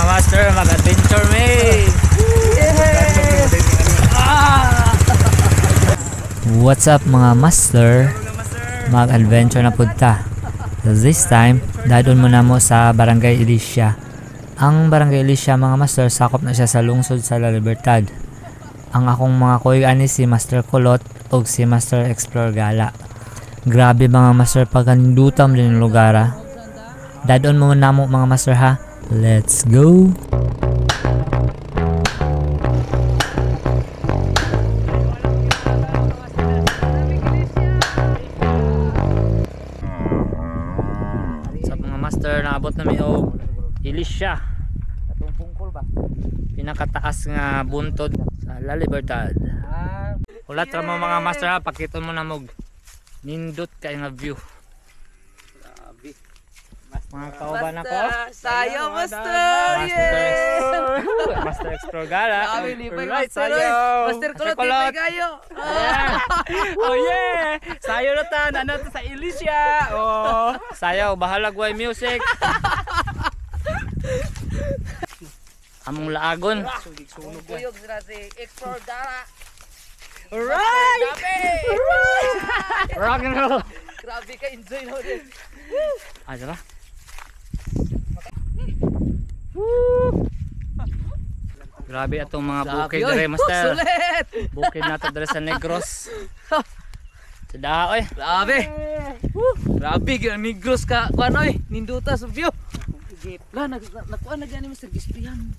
mga master, mag-adventure me! What's up mga master? Mag-adventure na punta. So this time, dadon muna mo sa Barangay Ilicia. Ang Barangay Ilicia mga master, sakop na siya sa lungsod sa La Libertad. Ang akong mga kuy-ani si Master Kulot o si Master Explore Gala. Grabe mga master, pagkandutam din yung lugar ha. Dadon mo muna mo mga master ha. Let's go! Sa mga master, naabot namin o Ilicia. Atong pungkol ba? Pinakataas nga buntod sa La Libertad. Ulat ra mo mga master ha, pakiton mo na mo nindot kay nga view. Grabe. Mga kauban ako. Sayo master. Master Explore Gala. Right, sayo. Master Kulot kayo. Oh yeah. Sayo na ta, ano to sa Ilicia. Oh, sayo bahalag way music. Among laagon. Kuyog sila si Explore Gala. Alright! Rock and roll! Grabe ka, enjoy na din. Ah, diba? Grabe atong mga bukid dere, master. Sulit! Bukid nato dere sa Negros. Sada oy. Grabe! Grabe, Negros ka. Kuan oy, ninduta sa view. La, nakuha na gani Mr. Gispihan.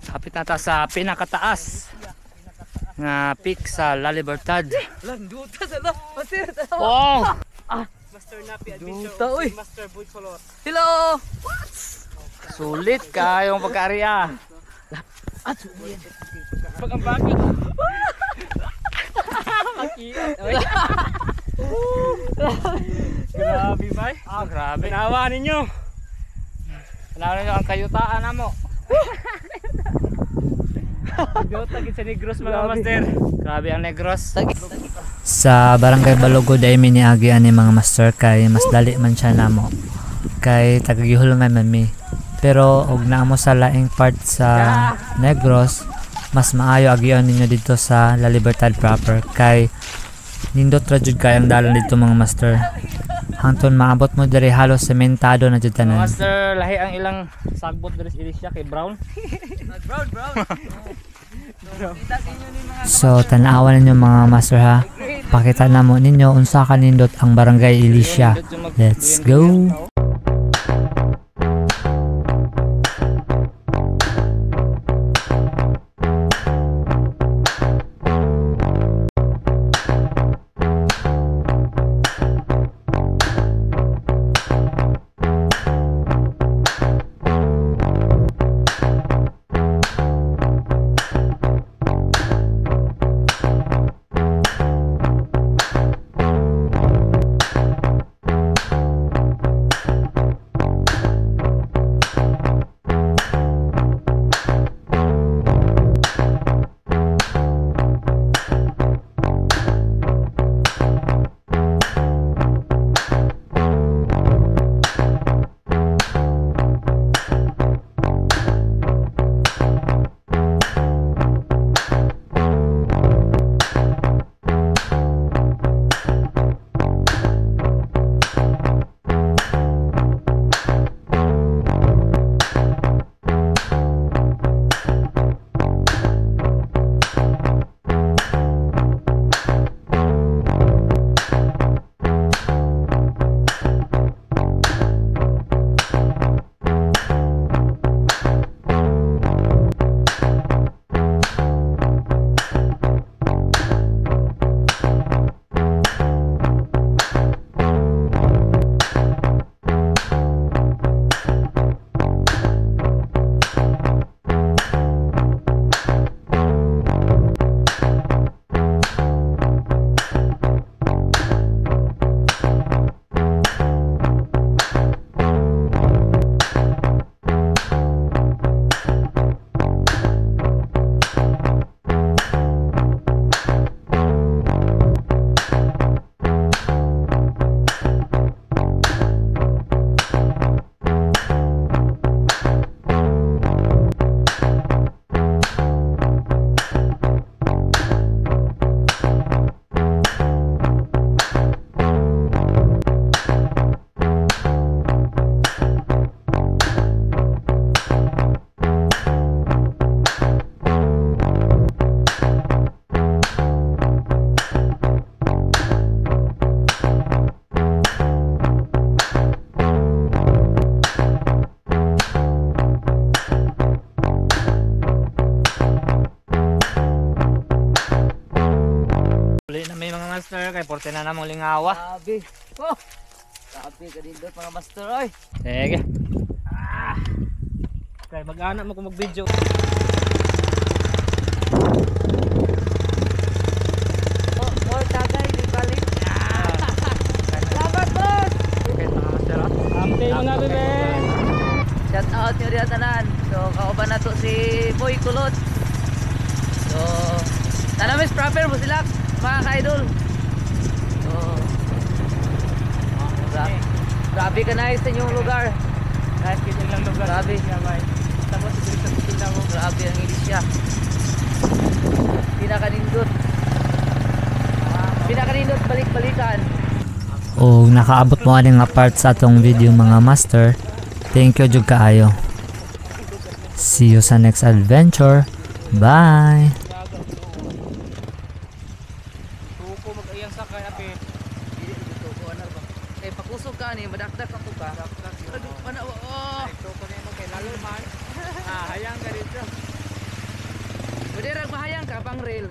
Kapit nata sa pinakataas nga peak sa La Libertad. La, ninduta sa la. Master, Wow! Master Napi Adventure, Duta, oy. Master Boy Color. hello! Sulit kayong pagkarya. Pag ang bakit. Grabe ba? Ah, grabe. Pinawa ninyo. Panalo nyo ang kayutaan na mo. Gawta gid sa Negros mga master. Grabe ang Negros. Tagi. Sa Barangay Balugod ay miniagian ni mga master kay mas dali man siya namo. Kay tagagihol nga mami. Pero og naamo sa laing part sa Negros, mas maayo agian ninyo dito sa La Libertad proper kay nindot ra jud kay ang dalan dito mga master. Hangtod maabot mo diri halos sementado na jud tanan. Master, lahi ang ilang sagbot diri sa Ilicia kay Brown. Brown. So tanawan ninyo mga master ha. Pakita na mo ninyo unsa ka nindot ang Barangay Ilicia. Let's go. porte na namong lingawa. Grabe. Oh. Grabe ka din doon mga master oy. Sige. Kaya mag-anak mo kung mag-video. Oh, more tagay di balik. Salamat boss. Okay mga master. Amte mga bebe. Shout out nyo rin tanan. So kauban na to si Boy Kulot. So tanamis proper mo sila mga ka-idol. So grabe ka nice sa inyong lugar. Guys, kita lang lugar. Grabe. Tapos dito sa tinda mo. Grabe ang ilisya. Pinakanindot. Pinakanindot balik-balikan. O nakaabot mo aning nga part sa atong video mga master. Thank you jud kaayo. See you sa next adventure. Bye. Tuko mag-ayang sakay apit. Dili dito ko ana ba. Kay pakusog ka ni madakdak ako ka. Mana oh. Tuko na mo kay lalo man. Hayang ka dito. Pwede ra mahayang ka pang rail.